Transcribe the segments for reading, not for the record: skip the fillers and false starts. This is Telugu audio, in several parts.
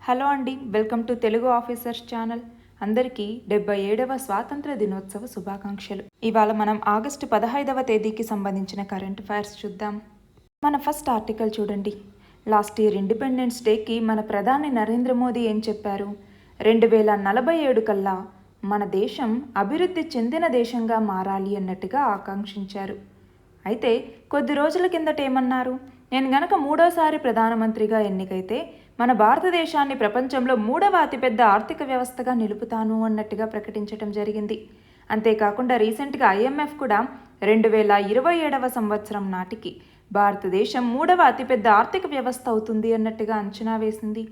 హలో అండి, welcome to Telugu officers channel. అందరికీ 77వ స్వాతంత్ర దినోత్సవ శుభాకాంక్షలు. ఇవాళ మనం ఆగస్టు 15వ తేదీకి సంబంధించిన కరెంట్ అఫైర్స్ చూద్దాం. మన ఫస్ట్ ఆర్టికల్ చూడండి. లాస్ట్ ఇయర్ ఇండిపెండెన్స్ డేకి మన ప్రధాని నరేంద్ర మోదీ ఏం చెప్పారు? 2047 కల్లా మన దేశం అభివృద్ధి చెందిన దేశంగా మారాలి అన్నట్టుగా ఆకాంక్షించారు. అయితే కొద్ది రోజుల కిందట ఏమన్నారు? నేను గనక మూడోసారి ప్రధానమంత్రిగా ఎన్నికైతే మన భారతదేశాన్ని ప్రపంచంలో 3వ అతిపెద్ద ఆర్థిక వ్యవస్థగా నిలుపుతాను అన్నట్టుగా ప్రకటించడం జరిగింది. అంతేకాకుండా రీసెంట్గా IMF కూడా 2027వ సంవత్సరం నాటికి భారతదేశం 3వ అతిపెద్ద ఆర్థిక వ్యవస్థ అవుతుంది అన్నట్టుగా అంచనా వేసింది.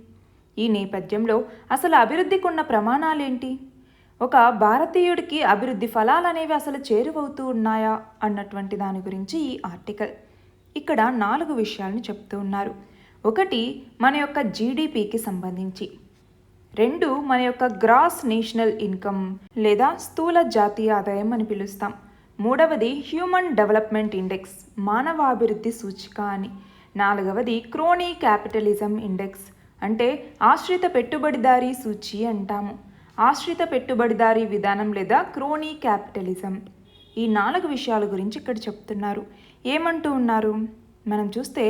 ఈ నేపథ్యంలో అసలు అభివృద్ధికి ఉన్న ప్రమాణాలేంటి? ఒక భారతీయుడికి అభివృద్ధి ఫలాలనేవి అసలు చేరువవుతూ ఉన్నాయా అన్నటువంటి దాని గురించి ఈ ఆర్టికల్. ఇక్కడ 4 విషయాలను చెప్తూ ఉన్నారు. 1 మన యొక్క GDPకి సంబంధించి, 2 మన యొక్క గ్రాస్ నేషనల్ ఇన్కమ్ లేదా స్థూల జాతీయ ఆదాయం అని పిలుస్తాం, 3వది హ్యూమన్ డెవలప్మెంట్ ఇండెక్స్ మానవాభివృద్ధి సూచిక అని, 4వది క్రోనీ క్యాపిటలిజం ఇండెక్స్ అంటే ఆశ్రిత పెట్టుబడిదారీ సూచి అంటాము. ఆశ్రిత పెట్టుబడిదారీ విధానం లేదా క్రోనీ క్యాపిటలిజం. ఈ 4 విషయాల గురించి ఇక్కడ చెప్తున్నారు. ఏమంటూ ఉన్నారు? మనం చూస్తే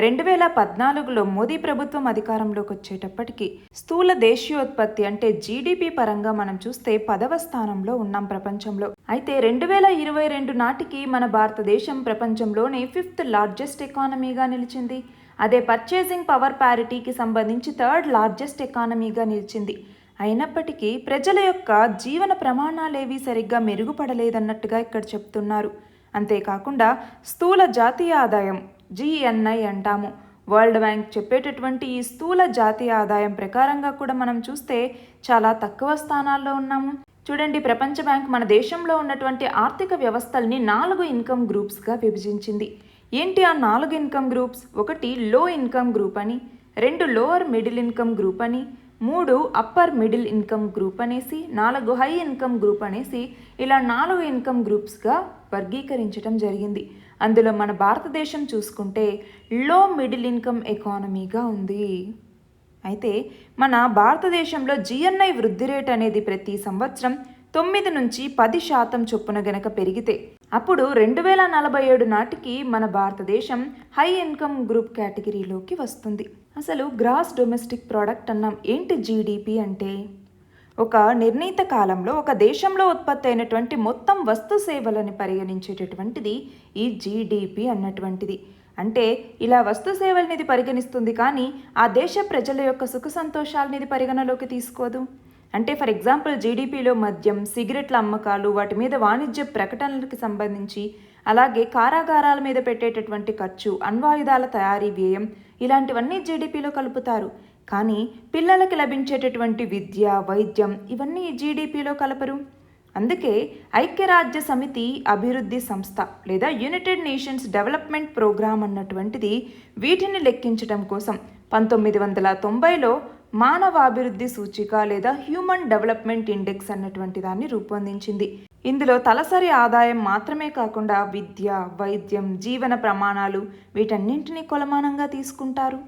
2014లో మోదీ ప్రభుత్వం అధికారంలోకి వచ్చేటప్పటికి స్థూల దేశీయోత్పత్తి అంటే GDP పరంగా మనం చూస్తే 10వ స్థానంలో ఉన్నాం ప్రపంచంలో. అయితే 2022 నాటికి మన భారతదేశం ప్రపంచంలోనే 5th లార్జెస్ట్ ఎకానమీగా నిలిచింది. అదే పర్చేసింగ్ పవర్ ప్యారిటీకి సంబంధించి 3rd లార్జెస్ట్ ఎకానమీగా నిలిచింది. అయినప్పటికీ ప్రజల యొక్క జీవన ప్రమాణాలేవి సరిగ్గా మెరుగుపడలేదన్నట్టుగా ఇక్కడ చెప్తున్నారు. అంతేకాకుండా స్థూల జాతీయ ఆదాయం GNI అంటాము. వరల్డ్ బ్యాంక్ చెప్పేటటువంటి ఈ స్థూల జాతీయ ఆదాయం ప్రకారంగా కూడా మనం చూస్తే చాలా తక్కువ స్థానాల్లో ఉన్నాము. చూడండి, ప్రపంచ బ్యాంక్ మన దేశంలో ఉన్నటువంటి ఆర్థిక వ్యవస్థల్ని 4 ఇన్కమ్ గ్రూప్స్గా విభజించింది. ఏంటి ఆ 4 ఇన్కమ్ గ్రూప్స్? 1 లో ఇన్కమ్ గ్రూప్ అని, 2 లోవర్ మిడిల్ ఇన్కమ్ గ్రూప్ అని, 3 అప్పర్ మిడిల్ ఇన్కమ్ గ్రూప్ అనేసి, 4 హై ఇన్కమ్ గ్రూప్ అనేసి ఇలా 4 ఇన్కమ్ గ్రూప్స్గా వర్గీకరించడం జరిగింది. అందులో మన భారతదేశం చూసుకుంటే లో మిడిల్ ఇన్కమ్ ఎకానమీగా ఉంది. అయితే మన భారతదేశంలో GNI వృద్ధి రేట్ అనేది ప్రతి సంవత్సరం 9 నుంచి 10% చొప్పున గనక పెరిగితే అప్పుడు 2047 నాటికి మన భారతదేశం హై ఇన్కమ్ గ్రూప్ కేటగిరీలోకి వస్తుంది. అసలు గ్రాస్ డొమెస్టిక్ ప్రోడక్ట్ అన్నాం. ఏంటి GDP అంటే? ఒక నిర్ణీత కాలంలో ఒక దేశంలో ఉత్పత్తి అయినటువంటి మొత్తం వస్తు సేవలని పరిగణించేటటువంటిది ఈ GDP అన్నటువంటిది. అంటే ఇలా వస్తు సేవలని ఇది పరిగణిస్తుంది, కానీ ఆ దేశ ప్రజల యొక్క సుఖ సంతోషాలని ఇది పరిగణలోకి తీసుకోదు. అంటే ఫర్ ఎగ్జాంపుల్ GDPలో మద్యం, సిగరెట్ల అమ్మకాలు, వాటి మీద వాణిజ్య ప్రకటనలకు సంబంధించి, అలాగే కారాగారాల మీద పెట్టేటటువంటి ఖర్చు, అణ్వాయుధాల తయారీ వ్యయం, ఇలాంటివన్నీ GDPలో కలుపుతారు. కానీ పిల్లలకి లభించేటటువంటి విద్య, వైద్యం ఇవన్నీ GDPలో కలపరు. అందుకే ఐక్యరాజ్య సమితి అభివృద్ధి సంస్థ లేదా యునైటెడ్ నేషన్స్ డెవలప్మెంట్ ప్రోగ్రామ్ అన్నటువంటిది వీటిని లెక్కించడం కోసం 1990లో మానవాభివృద్ధి సూచిక లేదా హ్యూమన్ డెవలప్మెంట్ ఇండెక్స్ అన్నటువంటి దాన్ని రూపొందించింది. ఇందులో తలసరి ఆదాయం మాత్రమే కాకుండా విద్య, వైద్యం, జీవన ప్రమాణాలు వీటన్నింటినీ కొలమానంగా తీసుకుంటారు.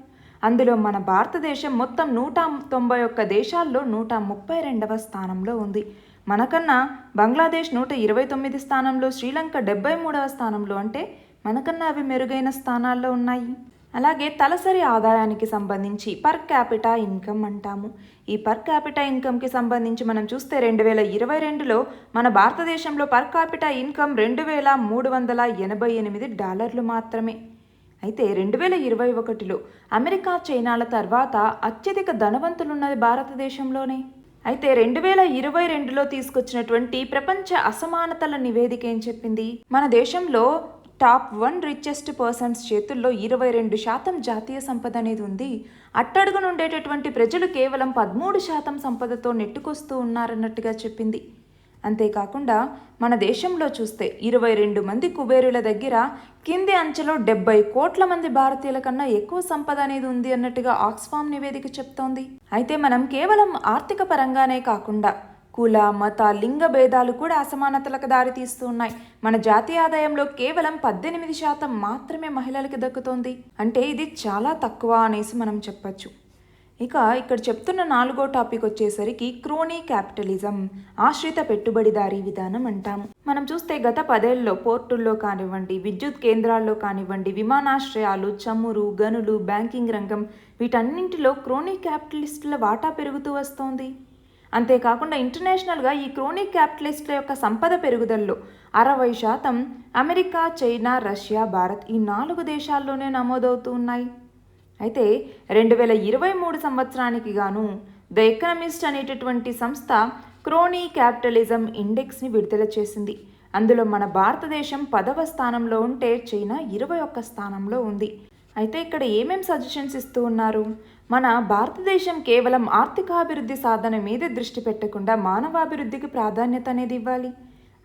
అందులో మన భారతదేశం మొత్తం 191 దేశాల్లో 132వ స్థానంలో ఉంది. మనకన్నా బంగ్లాదేశ్ 129 స్థానంలో, శ్రీలంక 73వ స్థానంలో. అంటే మనకన్నా అవి మెరుగైన స్థానాల్లో ఉన్నాయి. అలాగే తలసరి ఆదాయానికి సంబంధించి పర్ క్యాపిటా ఇన్కమ్ అంటాము. ఈ పర్ క్యాపిటా ఇన్కమ్కి సంబంధించి మనం చూస్తే 2022లో మన భారతదేశంలో పర్ క్యాపిటా ఇన్కమ్ $2,388 మాత్రమే. అయితే 2021లో అమెరికా, చైనాల తర్వాత అత్యధిక ధనవంతులున్నది భారతదేశంలోనే. అయితే 2022లో తీసుకొచ్చినటువంటి ప్రపంచ అసమానతల నివేదిక ఏం చెప్పింది? మన దేశంలో టాప్ 1 రిచెస్ట్ పర్సన్స్ చేతుల్లో 22% జాతీయ సంపద అనేది ఉంది. అట్టడుగున ఉండేటటువంటి ప్రజలు కేవలం 13% సంపదతో నెట్టుకొస్తూ ఉన్నారన్నట్టుగా చెప్పింది. అంతేకాకుండా మన దేశంలో చూస్తే 22 మంది కుబేరుల దగ్గర కింది అంచెలో 70 కోట్ల మంది భారతీయుల కన్నా ఎక్కువ సంపద అనేది ఉంది అన్నట్టుగా ఆక్స్ఫామ్ నివేదిక చెప్తోంది. అయితే మనం కేవలం ఆర్థిక పరంగానే కాకుండా కుల, మత, లింగ భేదాలు కూడా అసమానతలకు దారితీస్తూ ఉన్నాయి. మన జాతీయ ఆదాయంలో కేవలం 18% మాత్రమే మహిళలకు దక్కుతోంది. అంటే ఇది చాలా తక్కువ అనేసి మనం చెప్పచ్చు. ఇక ఇక్కడ చెప్తున్న 4వ టాపిక్ వచ్చేసరికి క్రోనీ క్యాపిటలిజం, ఆశ్రిత పెట్టుబడిదారీ విధానం అంటాము. మనం చూస్తే గత 10 ఏళ్లలో పోర్టుల్లో కానివ్వండి, విద్యుత్ కేంద్రాల్లో కానివ్వండి, విమానాశ్రయాలు, చమురు, గనులు, బ్యాంకింగ్ రంగం వీటన్నింటిలో క్రోనీ క్యాపిటలిస్టుల వాటా పెరుగుతూ వస్తోంది. అంతేకాకుండా ఇంటర్నేషనల్గా ఈ క్రోనీ క్యాపిటలిస్టుల యొక్క సంపద పెరుగుదలలో 60% అమెరికా, చైనా, రష్యా, భారత్ ఈ 4 దేశాల్లోనే నమోదవుతూ ఉన్నాయి. అయితే 2023 సంవత్సరానికి గాను ద ఎకనమిస్ట్ అనేటటువంటి సంస్థ క్రోనీ క్యాపిటలిజం ఇండెక్స్ని విడుదల చేసింది. అందులో మన భారతదేశం 10వ స్థానంలో ఉంటే చైనా 21వ స్థానంలో ఉంది. అయితే ఇక్కడ ఏమేం సజెషన్స్ ఇస్తూ ఉన్నారు? మన భారతదేశం కేవలం ఆర్థికాభివృద్ధి సాధన మీద దృష్టి పెట్టకుండా మానవాభివృద్ధికి ప్రాధాన్యత అనేది ఇవ్వాలి.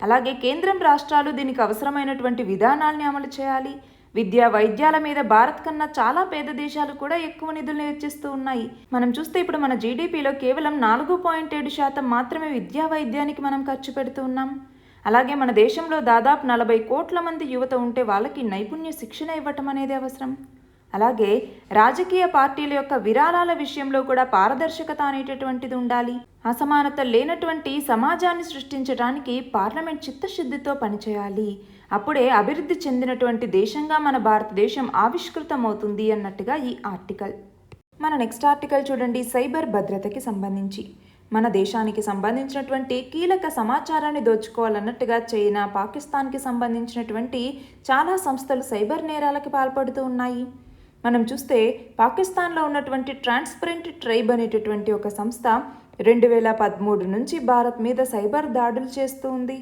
అలాగే కేంద్రం, రాష్ట్రాలు దీనికి అవసరమైనటువంటి విధానాల్ని అమలు చేయాలి. విద్యా, వైద్యాల మీద భారత్ కన్నా చాలా పేద దేశాలు కూడా ఎక్కువ నిధులను వెచ్చిస్తూ ఉన్నాయి. మనం చూస్తే ఇప్పుడు మన జీడిపిలో కేవలం 4.7% మాత్రమే విద్యా, వైద్యానికి మనం ఖర్చు పెడుతూ ఉన్నాం. అలాగే మన దేశంలో దాదాపు 40 కోట్ల మంది యువత ఉంటే వాళ్ళకి నైపుణ్య శిక్షణ ఇవ్వటం అనేది అవసరం. అలాగే రాజకీయ పార్టీల యొక్క విరాళాల విషయంలో కూడా పారదర్శకత అనేటటువంటిది ఉండాలి. అసమానత లేనటువంటి సమాజాన్ని సృష్టించడానికి పార్లమెంట్ చిత్తశుద్ధితో పనిచేయాలి. అప్పుడే అభివృద్ధి చెందినటువంటి దేశంగా మన భారతదేశం ఆవిష్కృతమవుతుంది అన్నట్టుగా ఈ ఆర్టికల్. మన నెక్స్ట్ ఆర్టికల్ చూడండి, సైబర్ భద్రతకి సంబంధించి. మన దేశానికి సంబంధించినటువంటి కీలక సమాచారాన్ని దోచుకోవాలన్నట్టుగా చైనా, పాకిస్తాన్కి సంబంధించినటువంటి చాలా సంస్థలు సైబర్ నేరాలకి పాల్పడుతూ ఉన్నాయి. మనం చూస్తే పాకిస్తాన్లో ఉన్నటువంటి ట్రాన్స్పరెంట్ ట్రైబ్ అనేటటువంటి ఒక సంస్థ 2013 నుంచి భారత్ మీద సైబర్ దాడులు చేస్తూ ఉంది.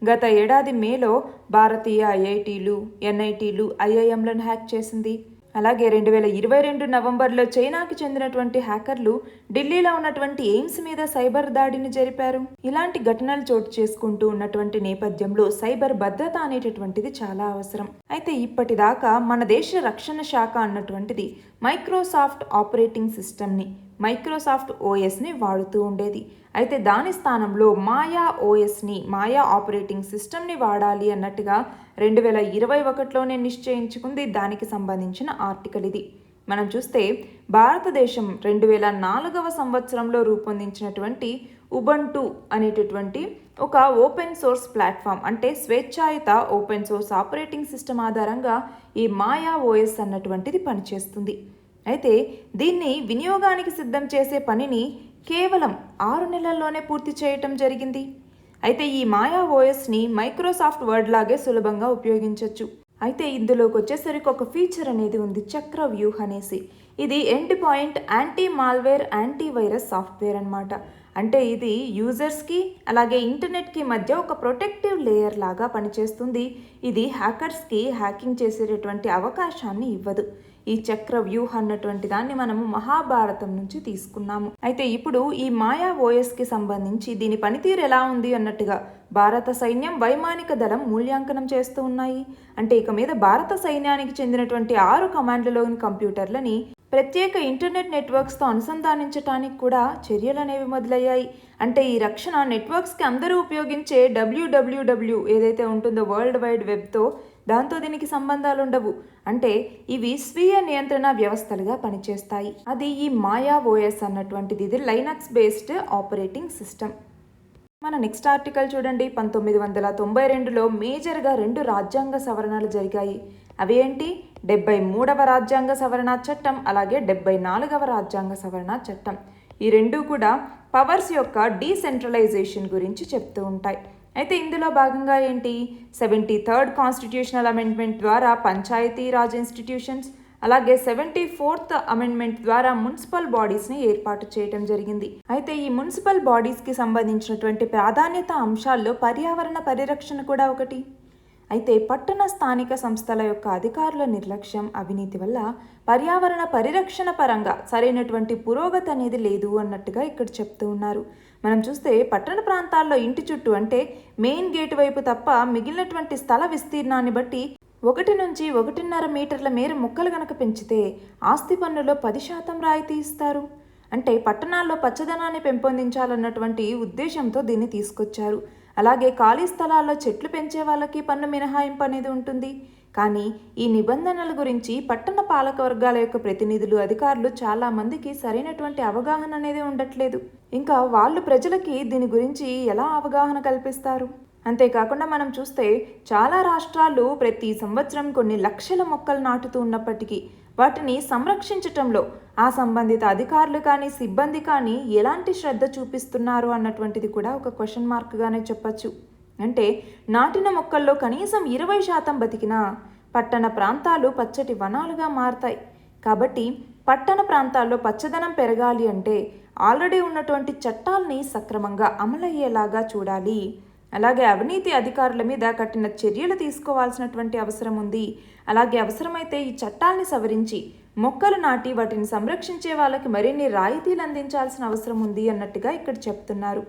గత ఏడాది మేలో భారతీయ ఐఐటీలు, ఎన్ఐటీలు, ఐఐఎంలను హ్యాక్ చేసింది. అలాగే 2022 నవంబర్లో చైనాకి చెందినటువంటి హ్యాకర్లు ఢిల్లీలో ఉన్నటువంటి ఎయిమ్స్ మీద సైబర్ దాడిని జరిపారు. ఇలాంటి ఘటనలు చోటు చేసుకుంటూ ఉన్నటువంటి నేపథ్యంలో సైబర్ భద్రత అనేటటువంటిది చాలా అవసరం. అయితే ఇప్పటిదాకా మన దేశ రక్షణ శాఖ అన్నటువంటిది మైక్రోసాఫ్ట్ ఆపరేటింగ్ సిస్టమ్ని, మైక్రోసాఫ్ట్ ఓఎస్ని వాడుతూ ఉండేది. అయితే దాని స్థానంలో మాయా ఆపరేటింగ్ సిస్టమ్ని వాడాలి అన్నట్టుగా 2021లోనే నిశ్చయించుకుంది. దానికి సంబంధించిన ఆర్టికల్ ఇది. మనం చూస్తే భారతదేశం 2004వ సంవత్సరంలో రూపొందించినటువంటి ఉబంటు అనేటటువంటి ఒక ఓపెన్ సోర్స్ ప్లాట్ఫామ్, అంటే స్వేచ్ఛాయుత ఓపెన్ సోర్స్ ఆపరేటింగ్ సిస్టమ్ ఆధారంగా ఈ మాయా ఓఎస్ అన్నటువంటిది పనిచేస్తుంది. అయితే దీన్ని వినియోగానికి సిద్ధం చేసే పనిని కేవలం 6 నెలల్లోనే పూర్తి చేయటం జరిగింది. అయితే ఈ మాయా ఓఎస్ని మైక్రోసాఫ్ట్ వర్డ్ లాగే సులభంగా ఉపయోగించవచ్చు. అయితే ఇందులోకి వచ్చేసరికి ఒక ఫీచర్ అనేది ఉంది, చక్రవ్యూహ్ అనేసి. ఇది end point anti malware, anti virus software అన్నమాట. అంటే ఇది యూజర్స్కి అలాగే ఇంటర్నెట్కి మధ్య ఒక ప్రొటెక్టివ్ లేయర్ లాగా పనిచేస్తుంది. ఇది హ్యాకర్స్కి హ్యాకింగ్ చేసేటటువంటి అవకాశాన్ని ఇవ్వదు. ఈ చక్రవ్యూహ్ అన్నటువంటి దాన్ని మనము మహాభారతం నుంచి తీసుకున్నాము. అయితే ఇప్పుడు ఈ మాయా ఓఎస్కి సంబంధించి దీని పనితీరు ఎలా ఉంది అన్నట్టుగా భారత సైన్యం, వైమానిక దళం మూల్యాంకనం చేస్తూ ఉన్నాయి. అంటే ఇక మీద భారత సైన్యానికి చెందినటువంటి 6 కమాండ్లలోని కంప్యూటర్లని ప్రత్యేక ఇంటర్నెట్ నెట్వర్క్స్తో అనుసంధానించడానికి కూడా చర్యలు అనేవి మొదలయ్యాయి. అంటే ఈ రక్షణ నెట్వర్క్స్కి అందరూ ఉపయోగించే WWW ఏదైతే ఉంటుందో వరల్డ్ వైడ్ వెబ్తో, దాంతో దీనికి సంబంధాలు ఉండవు. అంటే ఇవి స్వీయ నియంత్రణ వ్యవస్థలుగా పనిచేస్తాయి. అది ఈ మాయా ఓఎస్ అన్నటువంటిది. ఇది లైనక్స్ బేస్డ్ ఆపరేటింగ్ సిస్టమ్. మన నెక్స్ట్ ఆర్టికల్ చూడండి, 1992లో మేజర్గా 2 రాజ్యాంగ సవరణలు జరిగాయి. అవి ఏంటి? 73వ రాజ్యాంగ సవరణ చట్టం, అలాగే 74వ రాజ్యాంగ సవరణ చట్టం. ఈ రెండూ కూడా పవర్స్ యొక్క డీసెంట్రలైజేషన్ గురించి చెప్తూ ఉంటాయి. అయితే ఇందులో భాగంగా ఏంటి, 73rd కాన్స్టిట్యూషనల్ అమెండ్మెంట్ ద్వారా పంచాయతీ రాజ్ ఇన్స్టిట్యూషన్స్, అలాగే 74th అమెండ్మెంట్ ద్వారా మున్సిపల్ బాడీస్ని ఏర్పాటు చేయడం జరిగింది. అయితే ఈ మున్సిపల్ బాడీస్కి సంబంధించినటువంటి ప్రాధాన్యత అంశాల్లో పర్యావరణ పరిరక్షణ కూడా ఒకటి. అయితే పట్టణ స్థానిక సంస్థల యొక్క అధికారుల నిర్లక్ష్యం, అవినీతి వల్ల పర్యావరణ పరిరక్షణ పరంగా సరైనటువంటి పురోగతి అనేది లేదు అన్నట్టుగా ఇక్కడ చెప్తూ ఉన్నారు. మనం చూస్తే పట్టణ ప్రాంతాల్లో ఇంటి చుట్టూ, అంటే మెయిన్ గేట్ వైపు తప్ప మిగిలినటువంటి స్థల విస్తీర్ణాన్ని బట్టి 1 నుంచి 1.5 మీటర్ల మేర మొక్కలు గనక పెంచితే ఆస్తి పన్నులో 10% రాయితీ ఇస్తారు. అంటే పట్టణాల్లో పచ్చదనాన్ని పెంపొందించాలన్నటువంటి ఉద్దేశంతో దీన్ని తీసుకొచ్చారు. అలాగే ఖాళీ స్థలాల్లో చెట్లు పెంచే వాళ్ళకి పన్ను మినహాయింపు అనేది ఉంటుంది. కానీ ఈ నిబంధనల గురించి పట్టణ పాలక వర్గాల యొక్క ప్రతినిధులు, అధికారులు చాలా మందికి సరైనటువంటి అవగాహన అనేది ఉండట్లేదు. ఇంకా వాళ్ళు ప్రజలకి దీని గురించి ఎలా అవగాహన కల్పిస్తారు? అంతేకాకుండా మనం చూస్తే చాలా రాష్ట్రాలు ప్రతి సంవత్సరం కొన్ని లక్షల మొక్కలు నాటుతూ ఉన్నప్పటికీ వాటిని సంరక్షించటంలో ఆ సంబంధిత అధికారులు కానీ సిబ్బంది కానీ ఎలాంటి శ్రద్ధ చూపిస్తున్నారు అన్నటువంటిది కూడా ఒక క్వశ్చన్ మార్క్గానే చెప్పచ్చు. అంటే నాటిన మొక్కల్లో కనీసం 20% బతికినా పట్టణ ప్రాంతాలు పచ్చటి వనాలుగా మారతాయి. కాబట్టి పట్టణ ప్రాంతాల్లో పచ్చదనం పెరగాలి అంటే ఆల్రెడీ ఉన్నటువంటి చట్టాల్ని సక్రమంగా అమలయ్యేలాగా చూడాలి. అలాగే అవినీతి అధికారుల మీద కఠిన చర్యలు తీసుకోవాల్సినటువంటి అవసరం ఉంది. అలాగే అవసరమైతే ఈ చట్టాల్ని సవరించి మొక్కలు నాటి వాటిని సంరక్షించే వాళ్ళకి మరిన్ని రాయితీలు అందించాల్సిన అవసరం ఉంది అన్నట్టుగా ఇక్కడ చెప్తున్నారు.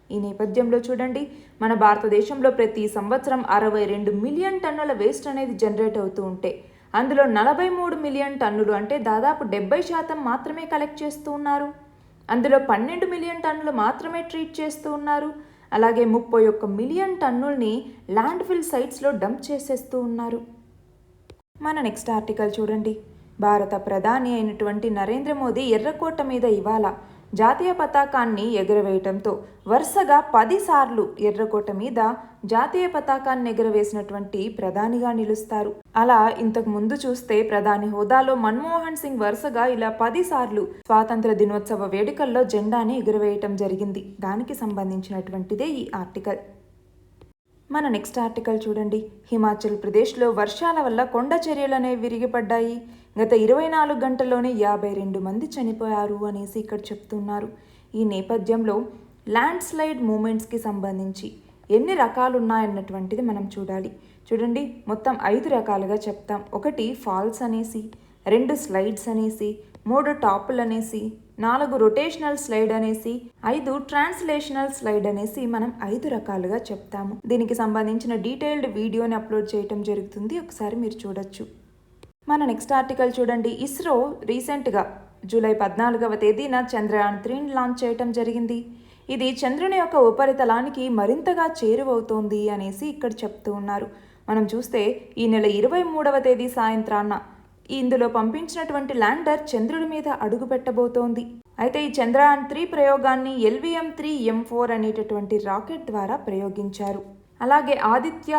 ఈ నేపథ్యంలో చూడండి, మన భారతదేశంలో ప్రతి సంవత్సరం 62 మిలియన్ టన్నుల వేస్ట్ అనేది జనరేట్ అవుతూ ఉంటే అందులో 43 మిలియన్ టన్నులు అంటే దాదాపు 70% మాత్రమే కలెక్ట్ చేస్తూ ఉన్నారు. అందులో 12 మిలియన్ టన్నులు మాత్రమే ట్రీట్ చేస్తూ ఉన్నారు. అలాగే 31 మిలియన్ టన్నుల్ని ల్యాండ్ ఫిల్ సైట్స్లో డంప్ చేసేస్తూ ఉన్నారు. మన నెక్స్ట్ ఆర్టికల్ చూడండి. భారత ప్రధాని అయినటువంటి నరేంద్ర మోదీ ఎర్రకోట మీద ఇవాళ జాతీయ పతాకాన్ని ఎగురవేయటంతో వరుసగా 10 సార్లు ఎర్రకోట మీద జాతీయ పతాకాన్ని ఎగురవేసినటువంటి ప్రధానిగా నిలుస్తారు. అలా ఇంతకు ముందు చూస్తే ప్రధాని హోదాలో మన్మోహన్ సింగ్ వరుసగా ఇలా 10 సార్లు స్వాతంత్ర దినోత్సవ వేడుకల్లో జెండాని ఎగురవేయటం జరిగింది. దానికి సంబంధించినటువంటిదే ఈ ఆర్టికల్. మన నెక్స్ట్ ఆర్టికల్ చూడండి. హిమాచల్ ప్రదేశ్లో వర్షాల వల్ల కొండ చర్యలు అనేవి విరిగిపడ్డాయి. గత 24 గంటల్లోనే 52 మంది చనిపోయారు అనేసి ఇక్కడ చెప్తున్నారు. ఈ నేపథ్యంలో ల్యాండ్ స్లైడ్ మూమెంట్స్కి సంబంధించి ఎన్ని రకాలు ఉన్నాయన్నటువంటిది మనం చూడాలి. చూడండి, మొత్తం 5 రకాలుగా చెప్తాం. 1 ఫాల్స్ అనేసి, 2 స్లైడ్స్ అనేసి, 3 టాపుల్ అనేసి, 4 రొటేషనల్ స్లైడ్ అనేసి, 5 ట్రాన్స్లేషనల్ స్లైడ్ అనేసి మనం 5 రకాలుగా చెప్తాము. దీనికి సంబంధించిన డీటెయిల్డ్ వీడియోని అప్లోడ్ చేయటం జరుగుతుంది, ఒకసారి మీరు చూడొచ్చు. మన నెక్స్ట్ ఆర్టికల్ చూడండి. ఇస్రో రీసెంట్గా జూలై 14వ తేదీన చంద్రయాన్ 3ని లాంచ్ చేయటం జరిగింది. ఇది చంద్రుని యొక్క ఉపరితలానికి మరింతగా చేరువవుతోంది అనేసి ఇక్కడ చెప్తూ ఉన్నారు. మనం చూస్తే ఈ నెల 23వ తేదీ సాయంత్రాన ఇందులో పంపించినటువంటి ల్యాండర్ చంద్రుడి మీద అడుగు పెట్టబోతోంది. అయితే ఈ చంద్రయాన్ 3 ప్రయోగాన్ని LVM-3M4 అనేటటువంటి రాకెట్ ద్వారా ప్రయోగించారు. అలాగే ఆదిత్య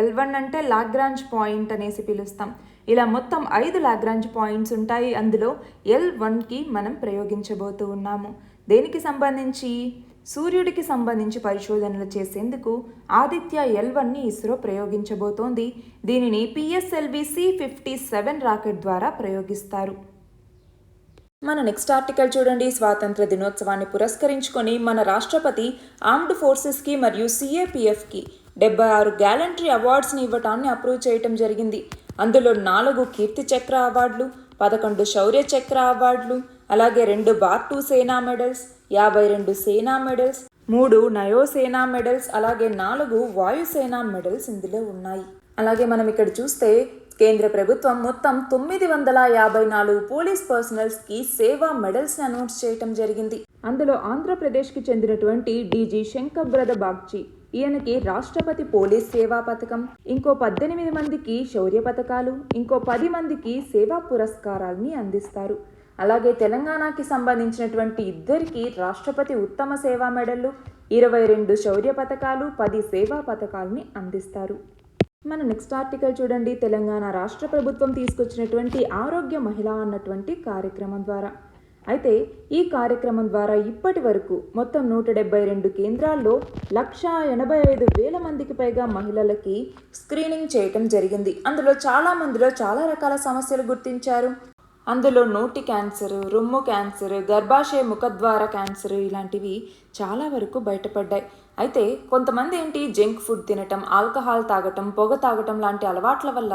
L1 అంటే లాగ్రాంజ్ పాయింట్ అనేసి పిలుస్తాం. ఇలా మొత్తం 5 లాగ్రాంజ్ పాయింట్స్ ఉంటాయి. అందులో L1కి మనం ప్రయోగించబోతూ ఉన్నాము. దేనికి సంబంధించి? సూర్యుడికి సంబంధించి పరిశోధనలు చేసేందుకు ఆదిత్య L1ని ఇస్రో ప్రయోగించబోతోంది. దీనిని PSLV-C57 రాకెట్ ద్వారా ప్రయోగిస్తారు. మన నెక్స్ట్ ఆర్టికల్ చూడండి. స్వాతంత్ర దినోత్సవాన్ని పురస్కరించుకొని మన రాష్ట్రపతి ఆర్మ్డ్ ఫోర్సెస్కి మరియు CAPFకి 76 గ్యాలంటరీ అవార్డ్స్ని ఇవ్వటాన్ని అప్రూవ్ చేయటం జరిగింది. అందులో 4 కీర్తి చక్ర అవార్డులు, 11 శౌర్య చక్ర అవార్డులు, అలాగే 2 బార్ 2 సేనా మెడల్స్, 52 సేనా మెడల్స్, 3 నయోసేనా మెడల్స్, అలాగే 4 వాయుసేనా మెడల్స్ ఇందులో ఉన్నాయి. అలాగే మనం ఇక్కడ చూస్తే కేంద్ర ప్రభుత్వం మొత్తం 954 పోలీస్ పర్సనల్స్కి సేవా మెడల్స్ని అనౌన్స్ చేయటం జరిగింది. అందులో ఆంధ్రప్రదేశ్కి చెందినటువంటి DG శంకబ్రద బాగ్చి, ఈయనకి రాష్ట్రపతి పోలీస్ సేవా పథకం, ఇంకో 18 మందికి శౌర్య పథకాలు, ఇంకో 10 మందికి సేవా పురస్కారాల్ని అందిస్తారు. అలాగే తెలంగాణకి సంబంధించినటువంటి 2 రాష్ట్రపతి ఉత్తమ సేవా మెడళ్లు, 22 శౌర్య పథకాలు, 10 సేవా పథకాలని అందిస్తారు. మన నెక్స్ట్ ఆర్టికల్ చూడండి. తెలంగాణ రాష్ట్ర ప్రభుత్వం తీసుకొచ్చినటువంటి ఆరోగ్య మహిళ అన్నటువంటి కార్యక్రమం ద్వారా. అయితే ఈ కార్యక్రమం ద్వారా ఇప్పటి వరకు మొత్తం 172 కేంద్రాల్లో 185,000 మందికి పైగా మహిళలకి స్క్రీనింగ్ చేయటం జరిగింది. అందులో చాలా మందిలో చాలా రకాల సమస్యలు గుర్తించారు. అందులో నోటి క్యాన్సర్, రొమ్ము క్యాన్సర్, గర్భాశయ ముఖద్వార క్యాన్సర్ ఇలాంటివి చాలా వరకు బయటపడ్డాయి. అయితే కొంతమంది జంక్ ఫుడ్ తినటం, ఆల్కహాల్ తాగటం, పొగ తాగటం లాంటి అలవాట్ల వల్ల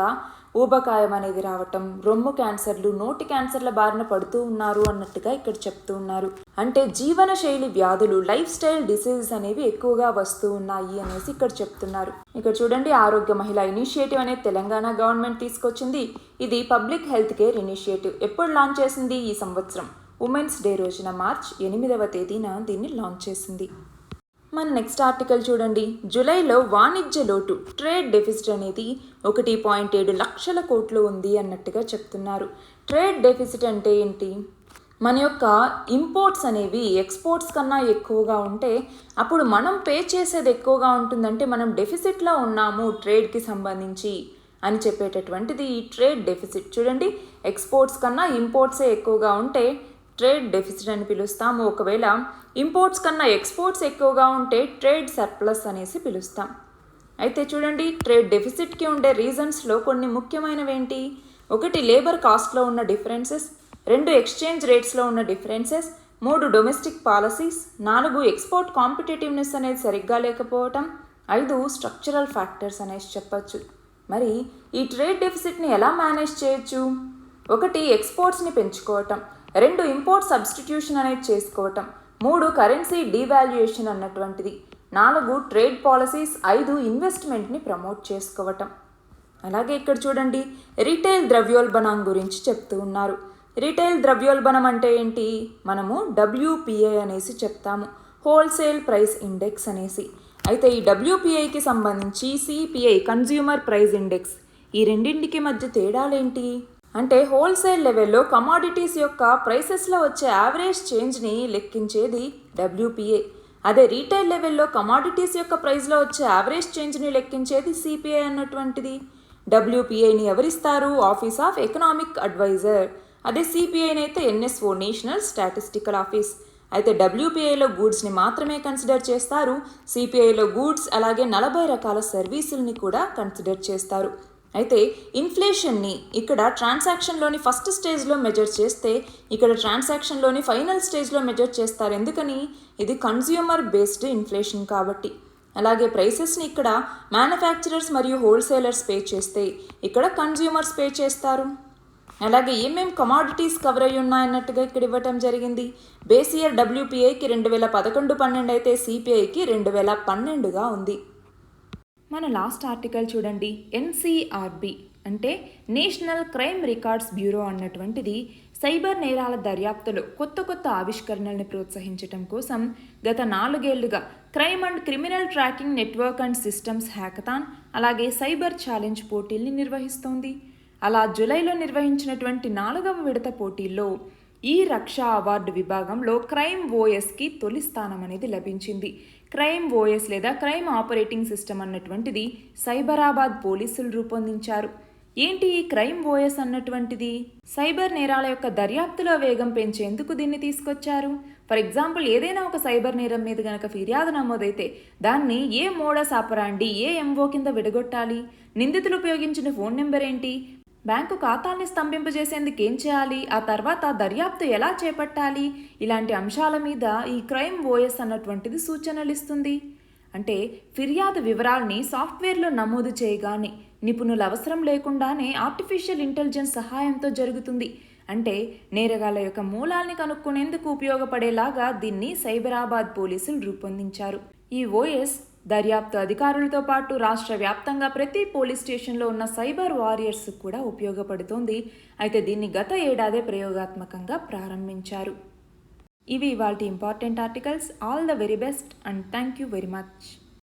ఊబకాయం అనేది రావటం, రొమ్ము క్యాన్సర్లు, నోటి క్యాన్సర్ల బారిన పడుతూ ఉన్నారు అన్నట్టుగా ఇక్కడ చెప్తూ ఉన్నారు. అంటే జీవనశైలి వ్యాధులు, లైఫ్ స్టైల్ డిసీజెస్ అనేవి ఎక్కువగా వస్తూ ఉన్నాయి అనేసి ఇక్కడ చెప్తున్నారు. ఇక్కడ చూడండి, ఆరోగ్య మహిళ ఇనిషియేటివ్ అనేది తెలంగాణ గవర్నమెంట్ తీసుకొచ్చింది. ఇది పబ్లిక్ హెల్త్ కేర్ ఇనిషియేటివ్. ఎప్పుడు లాంచ్ చేసింది? ఈ సంవత్సరం ఉమెన్స్ డే రోజున మార్చ్ 8వ తేదీన దీన్ని లాంచ్ చేసింది. మన నెక్స్ట్ ఆర్టికల్ చూడండి. జూలైలో వాణిజ్య లోటు ట్రేడ్ డెఫిసిట్ అనేది 1.7 లక్షల కోట్లు ఉంది అన్నట్టుగా చెప్తున్నారు. ట్రేడ్ డెఫిసిట్ అంటే ఏంటి? మన యొక్క ఇంపోర్ట్స్ అనేవి ఎక్స్పోర్ట్స్ కన్నా ఎక్కువగా ఉంటే అప్పుడు మనం పే చేసేది ఎక్కువగా ఉంటుందంటే మనం డెఫిసిట్లో ఉన్నాము ట్రేడ్కి సంబంధించి అని చెప్పేటటువంటిది ఈ ట్రేడ్ డెఫిసిట్. చూడండి, ఎక్స్పోర్ట్స్ కన్నా ఇంపోర్ట్సే ఎక్కువగా ఉంటే ట్రేడ్ డెఫిసిట్ అని పిలుస్తాము. ఒకవేళ ఇంపోర్ట్స్ కన్నా ఎక్స్పోర్ట్స్ ఎక్కువగా ఉంటే ట్రేడ్ సర్ప్లస్ అనేసి పిలుస్తాం. అయితే చూడండి, ట్రేడ్ డెఫిసిట్కి ఉండే రీజన్స్లో కొన్ని ముఖ్యమైనవి ఏంటి? 1 లేబర్ కాస్ట్లో ఉన్న డిఫరెన్సెస్, 2 ఎక్స్చేంజ్ రేట్స్లో ఉన్న differences, 3 domestic policies, 4 export competitiveness అనేది సరిగ్గా లేకపోవటం, 5 స్ట్రక్చరల్ ఫ్యాక్టర్స్ అనేసి చెప్పచ్చు. మరి ఈ ట్రేడ్ డెఫిసిట్ని ఎలా మేనేజ్ చేయొచ్చు? 1 ఎక్స్పోర్ట్స్ని పెంచుకోవటం, 2 ఇంపోర్ట్ సబ్స్టిట్యూషన్ అనేది చేసుకోవటం, 3 కరెన్సీ డీవాల్యుయేషన్ అన్నటువంటిది, 4 ట్రేడ్ పాలసీస్, 5 ఇన్వెస్ట్మెంట్ని ప్రమోట్ చేసుకోవటం. అలాగే ఇక్కడ చూడండి, రీటైల్ ద్రవ్యోల్బణం గురించి చెప్తూ ఉన్నారు. రీటైల్ ద్రవ్యోల్బణం అంటే ఏంటి? మనము WPI అనేసి చెప్తాము, హోల్సేల్ ప్రైస్ ఇండెక్స్ అనేసి. అయితే ఈ WPIకి సంబంధించి CPI, కన్జ్యూమర్ ప్రైస్ ఇండెక్స్, ఈ రెండింటికి మధ్య తేడాలేంటి అంటే హోల్సేల్ లెవెల్లో కమాడిటీస్ యొక్క ప్రైసెస్లో వచ్చే యావరేజ్ చేంజ్ని లెక్కించేది WPI. అదే రీటైల్ లెవెల్లో కమాడిటీస్ యొక్క ప్రైస్లో వచ్చే యావరేజ్ చేంజ్ని లెక్కించేది CPI అన్నటువంటిది. WPIని ఎవరిస్తారు? Office of economic adviser. అదే CPIని అయితే NSO, నేషనల్ స్టాటిస్టికల్ ఆఫీస్. అయితే WPIలో గూడ్స్ని మాత్రమే కన్సిడర్ చేస్తారు. CPIలో గూడ్స్ అలాగే 40 రకాల సర్వీసుల్ని కూడా కన్సిడర్ చేస్తారు. అయితే ఇన్ఫ్లేషన్ని ఇక్కడ ట్రాన్సాక్షన్లోని ఫస్ట్ స్టేజ్లో మెజర్ చేస్తే ఇక్కడ ట్రాన్సాక్షన్లోని ఫైనల్ స్టేజ్లో మెజర్ చేస్తారు. ఎందుకని? ఇది కన్జ్యూమర్ బేస్డ్ ఇన్ఫ్లేషన్ కాబట్టి. అలాగే ప్రైసెస్ని ఇక్కడ మ్యానుఫ్యాక్చరర్స్ మరియు హోల్సేలర్స్ పే చేస్తే ఇక్కడ కన్జ్యూమర్స్ పే చేస్తారు. అలాగే ఏమేం కమాడిటీస్ కవర్ అయ్యి ఉన్నాయన్నట్టుగా ఇక్కడ ఇవ్వటం జరిగింది. బేస్ ఇయర్ WPIకి 2011-12 అయితే CPIకి 2012గా ఉంది. మన లాస్ట్ ఆర్టికల్ చూడండి. NCRB అంటే నేషనల్ క్రైమ్ రికార్డ్స్ బ్యూరో అన్నటువంటిది సైబర్ నేరాల దర్యాప్తులో కొత్త ఆవిష్కరణల్ని ప్రోత్సహించడం కోసం గత 4 ఏళ్లుగా crime and criminal tracking network and systems hackathon అలాగే సైబర్ ఛాలెంజ్ పోటీల్ని నిర్వహిస్తోంది. అలా జూలైలో నిర్వహించినటువంటి 4వ విడత పోటీల్లో ఈ రక్ష అవార్డు విభాగంలో క్రైమ్ OSకి తొలి స్థానం అనేది లభించింది. క్రైమ్ OS లేదా క్రైమ్ ఆపరేటింగ్ సిస్టమ్ అన్నటువంటిది సైబరాబాద్ పోలీసులు రూపొందించారు. ఏంటి ఈ క్రైమ్ OS అన్నటువంటిది? సైబర్ నేరాల యొక్క దర్యాప్తులో వేగం పెంచేందుకు దీన్ని తీసుకొచ్చారు. ఫర్ ఎగ్జాంపుల్, ఏదైనా ఒక సైబర్ నేరం మీద గనక ఫిర్యాదు నమోదైతే దాన్ని ఏ మోడస్ ఆపరాండి, ఏ MO కింద విడగొట్టాలి, నిందితులు ఉపయోగించిన ఫోన్ నెంబర్ ఏంటి, బ్యాంకు ఖాతాల్ని స్తంభింపజేసేందుకు ఏం చేయాలి, ఆ తర్వాత దర్యాప్తు ఎలా చేపట్టాలి, ఇలాంటి అంశాల మీద ఈ క్రైమ్ OS అన్నటువంటిది సూచనలు ఇస్తుంది. అంటే ఫిర్యాదు వివరాల్ని సాఫ్ట్వేర్లో నమోదు చేయగానే నిపుణుల అవసరం లేకుండానే ఆర్టిఫిషియల్ ఇంటెలిజెన్స్ సహాయంతో జరుగుతుంది. అంటే నేరగాళ్ల యొక్క మూలాల్ని కనుక్కునేందుకు ఉపయోగపడేలాగా దీన్ని సైబరాబాద్ పోలీసులు రూపొందించారు. ఈ OS దర్యాప్తు అధికారులతో పాటు రాష్ట్ర వ్యాప్తంగా ప్రతి పోలీస్ స్టేషన్లో ఉన్న సైబర్ వారియర్స్ కూడా ఉపయోగపడుతోంది. అయితే దీన్ని గత ఏడాదే ప్రయోగాత్మకంగా ప్రారంభించారు. ఇవి ఇవాల్టి important articles. All the very best and thank you very much.